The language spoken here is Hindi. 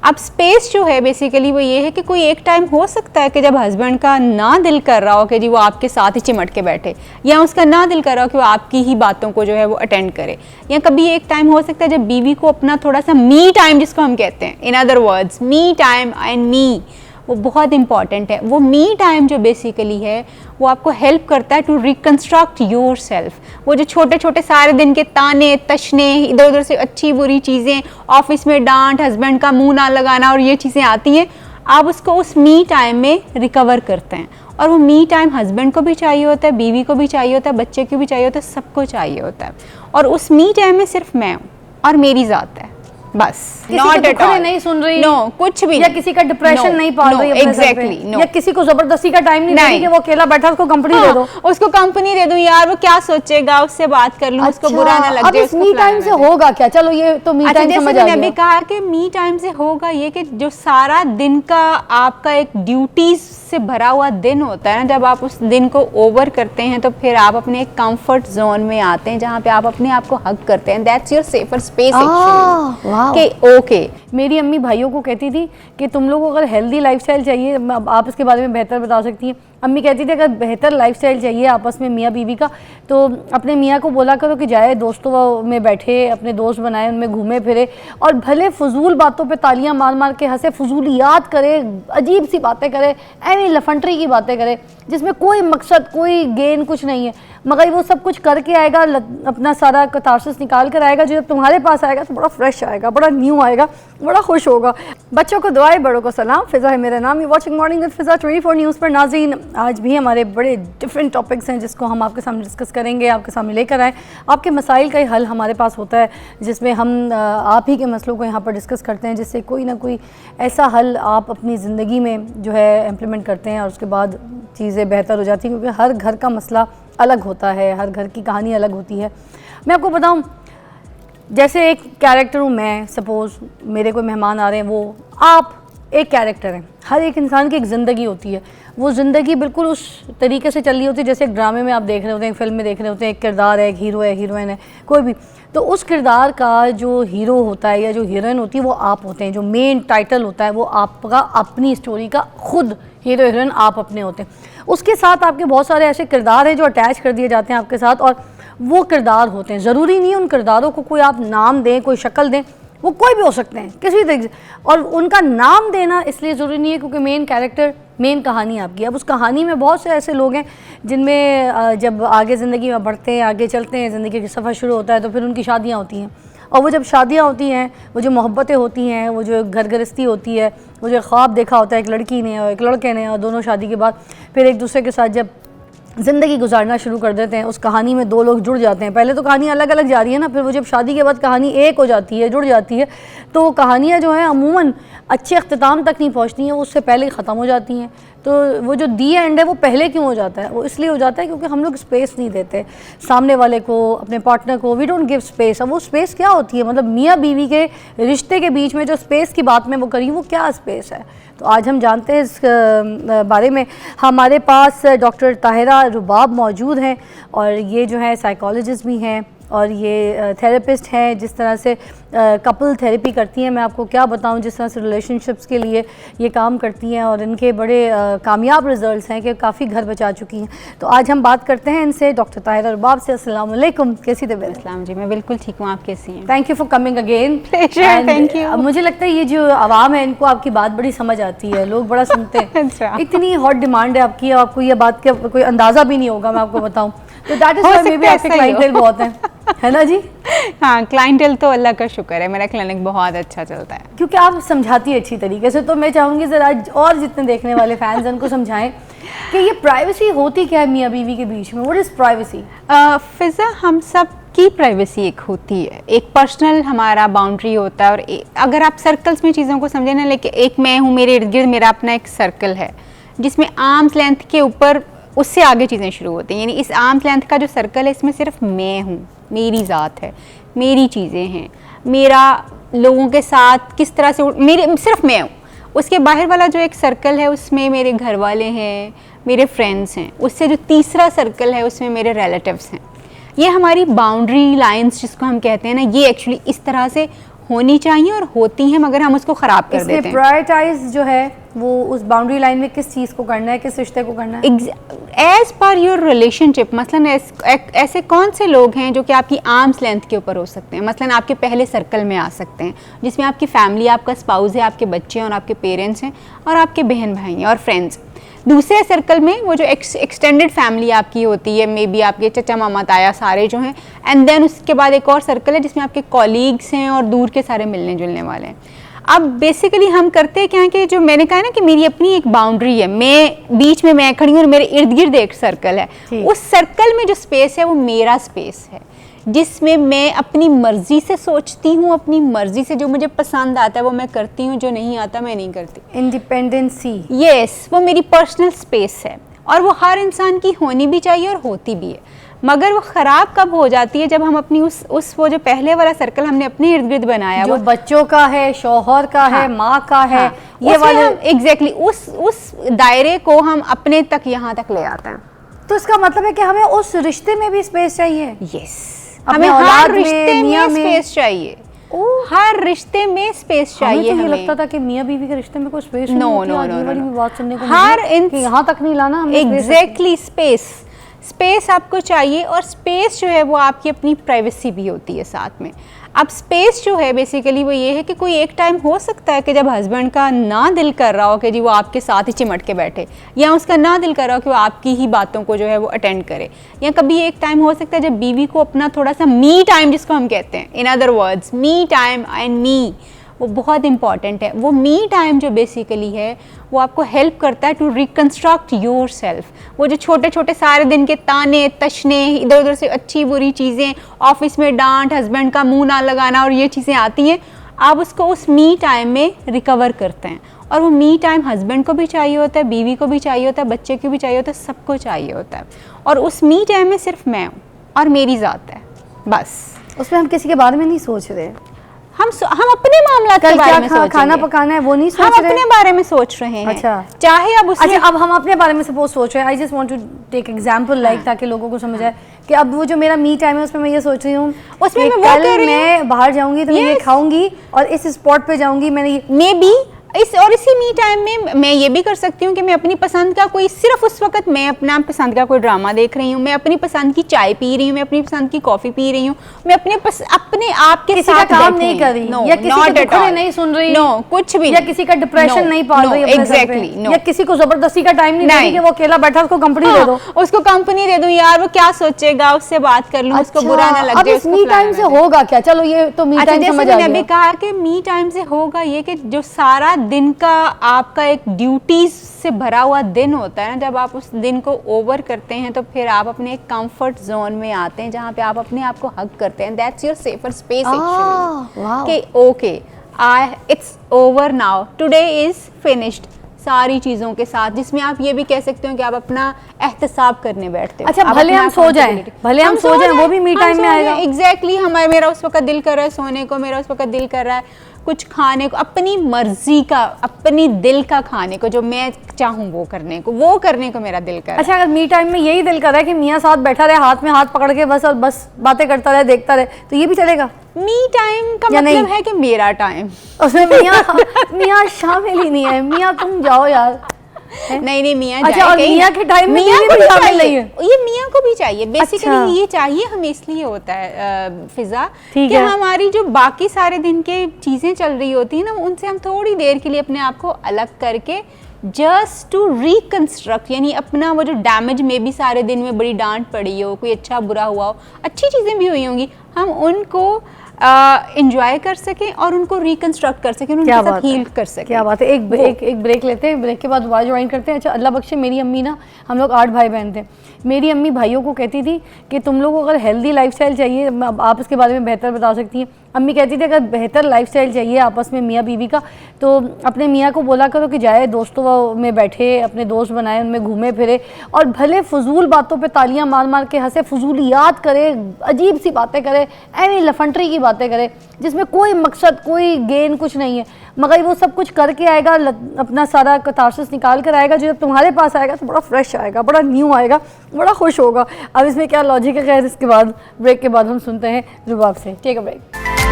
अब स्पेस जो है बेसिकली वो ये है कि कोई एक टाइम हो सकता है कि जब हस्बैंड का ना दिल कर रहा हो कि जी वो आपके साथ ही चिमट के बैठे, या उसका ना दिल कर रहा हो कि वो आपकी ही बातों को जो है वो अटेंड करे, या कभी एक टाइम हो सकता है जब बीवी को अपना थोड़ा सा मी टाइम जिसको हम कहते हैं, in other words me time and me, वो बहुत इंपॉर्टेंट है। वो मी टाइम जो बेसिकली है वो आपको हेल्प करता है टू रिकंस्ट्रक्ट योर सेल्फ। वो जो छोटे छोटे सारे दिन के ताने तशने, इधर उधर से अच्छी बुरी चीज़ें, ऑफिस में डांट, हस्बैंड का मुंह ना लगाना और ये चीज़ें आती हैं, आप उसको उस मी टाइम में रिकवर करते हैं। और वो मी टाइम हस्बैंड को भी चाहिए होता है, बीवी को भी चाहिए होता है, बच्चे को भी चाहिए होता है, सबको चाहिए होता है। और उस मी टाइम में सिर्फ मैं हूँ और मेरी ज़ात है, बस। नॉट एट ऑल, नहीं सुन रही, नो कुछ भी, या किसी का डिप्रेशन नहीं पाल रही है एग्जैक्टली, या किसी को जबरदस्ती का टाइम नहीं दे रही कि वो अकेला बैठा, उसको कंपनी दे दो, उसको कंपनी दे दो, यार वो क्या सोचेगा, उससे बात कर लूं, उसको बुरा ना लग जाए। अब मी टाइम से होगा क्या? चलो ये तो मी टाइम समझ आ गया। मैंने अभी कहा कि मी टाइम से होगा ये कि जो सारा दिन का आपका एक ड्यूटीज से भरा हुआ दिन होता है ना, जब आप उस दिन को ओवर करते हैं तो फिर आप अपने एक कंफर्ट जोन में आते हैं जहाँ पे आप अपने आप को हग करते हैं। That's your safer space actually. Okay, मेरी अम्मी भाइयों को कहती थी कि तुम लोग अगर हेल्दी लाइफस्टाइल चाहिए, आप इसके बारे में बेहतर बता सकती हैं। अम्मी कहती थी अगर बेहतर लाइफस्टाइल चाहिए आपस में मियाँ बीवी का, तो अपने मियाँ को बोला करो कि जाए दोस्तों में बैठे, अपने दोस्त बनाए, उनमें घूमे फिरे और भले फजूल बातों पे तालियां मार मार के हंसे, फजूलियात करे, अजीब सी बातें करे, ऐसी लफंटरी की बातें करे जिसमें कोई मकसद, कोई गेन कुछ नहीं है, मगर वो सब कुछ करके आएगा, अपना सारा कतारसिस निकाल कर आएगा। जब तुम्हारे पास आएगा तो बड़ा फ्रेश आएगा, बड़ा न्यू आएगा, बड़ा खुश होगा। बच्चों को दुआएं, बड़ों को सलाम। फिज़ा है मेरा नाम। You watching morning with Fiza 24 news पर। नाज़रीन, आज भी हमारे बड़े डिफरेंट टॉपिक्स हैं जिसको हम आपके सामने डिस्कस करेंगे, आपके सामने लेकर आए। आपके मसाइल का ही हल हमारे पास होता है, जिसमें हम आप ही के मसलों को यहाँ पर डिस्कस करते हैं, जिससे कोई ना कोई ऐसा हल आप अपनी ज़िंदगी में जो है इम्प्लीमेंट करते हैं और उसके बाद चीज़ें बेहतर हो जाती हैं, क्योंकि हर घर का मसला अलग होता है, हर घर की कहानी अलग होती है। मैं आपको बताऊं, जैसे एक कैरेक्टर हूँ मैं, सपोज़ मेरे कोई मेहमान आ रहे हैं, वो आप एक कैरेक्टर हैं। हर एक इंसान की एक ज़िंदगी होती है, वो ज़िंदगी बिल्कुल उस तरीके से चल रही होती है जैसे एक ड्रामे में आप देख रहे होते हैं, एक फिल्म में देख रहे होते हैं, एक किरदार है, एक हीरो है, हीरोइन है, कोई भी, तो उस किरदार का जो हीरो होता है या जो हीरोइन होती है वो आप होते हैं। जो मेन टाइटल होता है वो आपका, अपनी स्टोरी का खुद हीरो हीरोइन आप अपने होते हैं। उसके साथ आपके बहुत सारे ऐसे किरदार हैं जो अटैच कर दिए जाते हैं आपके साथ, और वो किरदार होते हैं। ज़रूरी नहीं है उन किरदारों को कोई आप नाम दें, कोई शक्ल दें, वो कोई भी हो सकते हैं किसी तरीके से, और उनका नाम देना इसलिए ज़रूरी नहीं है क्योंकि मेन कैरेक्टर, मेन कहानी आपकी। अब उस कहानी में बहुत से ऐसे लोग हैं जिनमें जब आगे ज़िंदगी में बढ़ते हैं, आगे चलते हैं, ज़िंदगी का सफ़र शुरू होता है, तो फिर उनकी शादियाँ होती हैं, और वो जब शादियाँ होती हैं, वो जो मोहब्बतें होती हैं, वो जो घर गृहस्थी होती है, वो जो ख्वाब देखा होता है एक लड़की ने और एक लड़के ने, और दोनों शादी के बाद फिर एक दूसरे के साथ जब ज़िंदगी गुजारना शुरू कर देते हैं, उस कहानी में दो लोग जुड़ जाते हैं। पहले तो कहानी अलग अलग जा रही है ना, फिर वो जब शादी के बाद कहानी एक हो जाती है, जुड़ जाती है, तो कहानियाँ जो हैं अमूमन अच्छे अख्तिताम तक नहीं पहुँचती हैं, वो उससे पहले ही ख़त्म हो जाती हैं। तो वो जो दी एंड है वो पहले क्यों हो जाता है? वो इसलिए हो जाता है क्योंकि हम लोग स्पेस नहीं देते सामने वाले को, अपने पार्टनर को। We don't give space. अब वो स्पेस क्या होती है? मतलब मियाँ बीवी के रिश्ते के बीच में जो स्पेस की बात मैं वो करी, वो क्या स्पेस है? तो आज हम जानते हैं इस बारे में। हमारे पास डॉक्टर ताहिरा रुबाब मौजूद हैं, और ये जो है साइकोलॉजिस्ट भी हैं और ये थेरेपिस्ट हैं, जिस तरह से कपल थेरेपी करती हैं। मैं आपको क्या बताऊं, जिस तरह से रिलेशनशिप्स के लिए ये काम करती हैं, और इनके बड़े कामयाब रिजल्ट्स हैं कि काफ़ी घर बचा चुकी हैं। तो आज हम बात करते हैं इनसे, डॉक्टर ताहिरा रुबाब से। अस्सलाम वालेकुम, कैसी तबीयत? अस्सलाम जी, मैं बिल्कुल ठीक हूँ, आप कैसी हैं? Thank you for coming again. Thank you. मुझे लगता है ये जो आवाम है इनको आपकी बात बड़ी समझ आती है, लोग बड़ा सुनते हैं। अच्छा। इतनी हॉट डिमांड है आपकी, आपको ये बात का कोई अंदाज़ा भी नहीं होगा, मैं आपको बताऊँ। तो that is why may be आपके क्लाइंटेल बहुत हैं, है ना जी? हाँ, क्लाइंटेल तो अल्लाह का शुक्र है, मेरा क्लिनिक बहुत अच्छा चलता है क्योंकि आप समझाती है अच्छी तरीके से। तो मैं चाहूँगी ज़रा और जितने देखने वाले फैंस हैं उनको समझाएं कि ये प्राइवेसी होती क्या है मियाँ बीवी के बीच में? What is privacy? फिज़ा, हम सब की प्राइवेसी एक होती है, एक पर्सनल हमारा बाउंड्री होता है। और अगर आप सर्कल्स में चीज़ों को समझे ना, लेकिन एक मैं हूँ, मेरे इर्द गिर्द मेरा अपना एक सर्कल है जिसमें आर्म्स लेंथ के ऊपर उससे आगे चीज़ें शुरू होती हैं। यानी इस आर्म्स लेंथ का जो सर्कल है, इसमें सिर्फ मैं हूँ, मेरी ज़ात है, मेरी चीज़ें हैं, मेरा लोगों के साथ किस तरह से, मेरे सिर्फ मैं हूँ। उसके बाहर वाला जो एक सर्कल है उसमें मेरे घर वाले हैं, मेरे फ्रेंड्स हैं। उससे जो तीसरा सर्कल है उसमें मेरे रिलेटिव्स हैं। ये हमारी बाउंड्री लाइंस जिसको हम कहते हैं ना, ये एक्चुअली इस तरह से होनी चाहिए और होती हैं, मगर हम उसको ख़राब कर देते हैं। प्रायोरिटाइज जो है वो उस बाउंड्री लाइन में किस चीज़ को करना है, किस रिश्ते को करना है? As per your relationship. मसलन ऐसे कौन से लोग हैं जो कि आपकी आर्म्स लेंथ के ऊपर हो सकते हैं, मसलन आपके पहले सर्कल में आ सकते हैं, जिसमें आपकी फैमिली, आपका स्पाउस है, आपके बच्चे हैं और आपके पेरेंट्स हैं और आपके बहन भाई हैं और फ्रेंड्स। दूसरे सर्कल में वो जो एक्सटेंडेड फैमिली आपकी होती है, मे बी आपके चचा मामा ताया सारे जो हैं, एंड देन उसके बाद एक और सर्कल है जिसमें आपके कॉलीग्स हैं और दूर के सारे मिलने जुलने वाले हैं। अब बेसिकली हम करते हैं क्या है कि जो मैंने कहा ना कि मेरी अपनी एक बाउंड्री है, मैं बीच में मैं खड़ी हूँ और मेरे इर्द गिर्द एक सर्कल है, उस सर्कल में जो स्पेस है वो मेरा स्पेस है, जिसमें मैं अपनी मर्जी से सोचती हूँ, अपनी मर्जी से जो मुझे पसंद आता है वो मैं करती हूँ, जो नहीं आता मैं नहीं करती। इंडिपेंडेंसी, यस, वो मेरी पर्सनल स्पेस है और वो हर इंसान की होनी भी चाहिए और होती भी है। मगर वो ख़राब कब हो जाती है, जब हम अपनी उस वो जो पहले वाला सर्कल हमने अपने इर्द गिर्द बनाया, जो वो बच्चों का है, शौहर का है, माँ का है, ये वाले एग्जैक्टली उस दायरे को हम अपने तक यहाँ तक ले आते हैं। तो इसका मतलब है कि हमें उस रिश्ते में भी स्पेस चाहिए। यस, अपने हमें औलाद हर रिश्ते में में स्पेस चाहिए, हर रिश्ते में स्पेस चाहिए। हमें तो ये हमें लगता था कि मियाँ बीवी के रिश्ते में कोई स्पेस नो नहीं होती। नो आज नो ये वाली नो, भी बात सुनने को हर मिली कि यहाँ तक नहीं लाना हमें एग्जैक्टली स्पेस आपको चाहिए। और स्पेस जो है वो आपकी अपनी प्राइवेसी भी होती है साथ में। अब स्पेस जो है बेसिकली वो ये है कि कोई एक टाइम हो सकता है कि जब हस्बैंड का ना दिल कर रहा हो कि जी वो आपके साथ ही चिमट के बैठे, या उसका ना दिल कर रहा हो कि वो आपकी ही बातों को जो है वो अटेंड करे, या कभी एक टाइम हो सकता है जब बीवी को अपना थोड़ा सा मी टाइम, जिसको हम कहते हैं, in other words me time and me, वो बहुत इंपॉर्टेंट है। वो मी टाइम जो बेसिकली है वो आपको हेल्प करता है टू रिकंस्ट्रक्ट योर सेल्फ। वो जो छोटे छोटे सारे दिन के ताने तशने, इधर उधर से अच्छी बुरी चीज़ें, ऑफिस में डांट, हस्बैंड का मुंह ना लगाना और ये चीज़ें आती हैं, आप उसको उस मी टाइम में रिकवर करते हैं। और वो मी टाइम हस्बैंड को भी चाहिए होता है, बीवी को भी चाहिए होता है, बच्चे को भी चाहिए होता है, सबको चाहिए होता है। और उस मी टाइम में सिर्फ मैं हूँ और मेरी ज़ात है, बस। उसमें हम किसी के बारे में नहीं सोच रहे, हम अपने मामला के बारे में सोचेंगे। खाना पकाना है वो नहीं सोच हम रहे, अपने बारे में सोच रहे हैं। अच्छा, चाहे अब उसमें अच्छा, अब हम अपने बारे में सपोज सोच रहे हैं। I just want to take example like, ताकि लोगों को समझ आए कि अब वो जो मेरा मी टाइम है उसमें मैं ये सोच रही हूँ उसमें कि मैं वो कर रही मैं बाहर जाऊंगी तो मैं ये खाऊंगी और इस स्पॉट पे जाऊंगी, मैंने मे बी इसी मी टाइम में मैं ये भी कर सकती हूँ कि मैं अपनी पसंद का कोई, सिर्फ उस वक्त मैं अपना पसंद का कोई ड्रामा देख रही हूँ, मैं अपनी पसंद की चाय पी रही हूँ, मैं अपनी पसंद की कॉफी पी रही हूँ, मैं अपने आप के किसी साथ का काम नहीं कर रही, या किसी के दुखड़े नहीं सुन रही, नो कुछ भी, या किसी का डिप्रेशन नहीं पाल रही, एग्जैक्टली, या किसी को जबरदस्ती का टाइम नहीं दे रही कि वो अकेला बैठा, उसको कंपनी दे दो, उसको कंपनी दे दूं, यार वो क्या सोचेगा, उससे बात कर लूं, उसको बुरा ना लग जाए। अब मी टाइम से होगा क्या? चलो ये तो मी टाइम समझ आ गया। मैंने अभी कहा कि मी टाइम से होगा ये कि जो सारा दिन का आपका एक ड्यूटीज से भरा हुआ दिन होता है ना, जब आप उस दिन को ओवर करते हैं तो फिर आप अपने एक कंफर्ट जोन में आते हैं जहाँ पे आप अपने आप को हग करते हैं। That's your safer space actually, कि okay it's over now, today is finished, सारी चीज़ों के साथ, जिसमें आप ये भी कह सकते हो कि आप अपना एहतसाब करने बैठते हो। अच्छा, भले हम सो जाएं, वो भी मी टाइम में आएगा। एग्जैक्टली, मेरा उस वक्त दिल कर रहा है सोने को, मेरा उस वक्त दिल कर रहा है कुछ खाने को, अपनी मर्जी का, अपनी दिल का खाने को, जो मैं चाहूँ वो करने को मेरा दिल कर रहा है। अच्छा, अगर मी टाइम में यही दिल कर रहा है कि मियाँ साथ बैठा रहे, हाथ में हाथ पकड़ के बस, और बस बातें करता रहे, देखता रहे, तो ये भी चलेगा? मी टाइम का मतलब है कि मेरा टाइम, उसमें मियाँ शामिल ही नहीं है। मियाँ तुम जाओ यार, नहीं मियाँ। अच्छा, और मियाँ के टाइम में मियाँ को भी शामिल नहीं है, ये मियाँ को भी चाहिए बेसिकली। अच्छा। ये चाहिए हमें इसलिए होता है फिजा कि हमारी जो बाकी सारे दिन के चीजें चल रही होती है ना, उनसे हम थोड़ी देर के लिए अपने आप को अलग करके जस्ट टू रिकंस्ट्रक्ट, यानी अपना वो जो डैमेज में भी सारे दिन में बड़ी डांट पड़ी हो, कोई अच्छा बुरा हुआ हो, अच्छी चीज़ें भी हुई होंगी, हम उनको एंजॉय कर सकें और उनको रिकंस्ट्रक्ट कर सकें, उनके साथ हील कर सकें। क्या बात है। एक ब्रेक लेते हैं, ब्रेक के बाद दोबारा ज्वाइन करते हैं। अच्छा, अल्लाह बख्शे, मेरी अम्मी ना, हम लोग 8 भाई बहन थे, मेरी अम्मी भाइयों को कहती थी कि तुम लोगों को अगर हेल्दी लाइफस्टाइल चाहिए, आप इसके बारे में बेहतर बता सकती हैं। अम्मी कहती थी अगर बेहतर लाइफस्टाइल चाहिए आपस में मियाँ बीवी का, तो अपने मियाँ को बोला करो कि जाए दोस्तों में बैठे, अपने दोस्त बनाए, उनमें घूमे फिरे, और भले फजूल बातों पे तालियां मार मार के हंसे, फजूलियात करे, अजीब सी बातें करे, एनी लफंटरी की बातें करे, जिसमें कोई मकसद, कोई गेन कुछ नहीं है, मगर वो सब कुछ करके आएगा, अपना सारा कतारसिस निकाल कर आएगा, जो जब तुम्हारे पास आएगा तो बड़ा फ्रेश आएगा, बड़ा न्यू आएगा, बड़ा खुश होगा। अब इसमें क्या लॉजिक है, खैर इसके बाद, ब्रेक के बाद हम सुनते हैं रुबाब से। Take a break.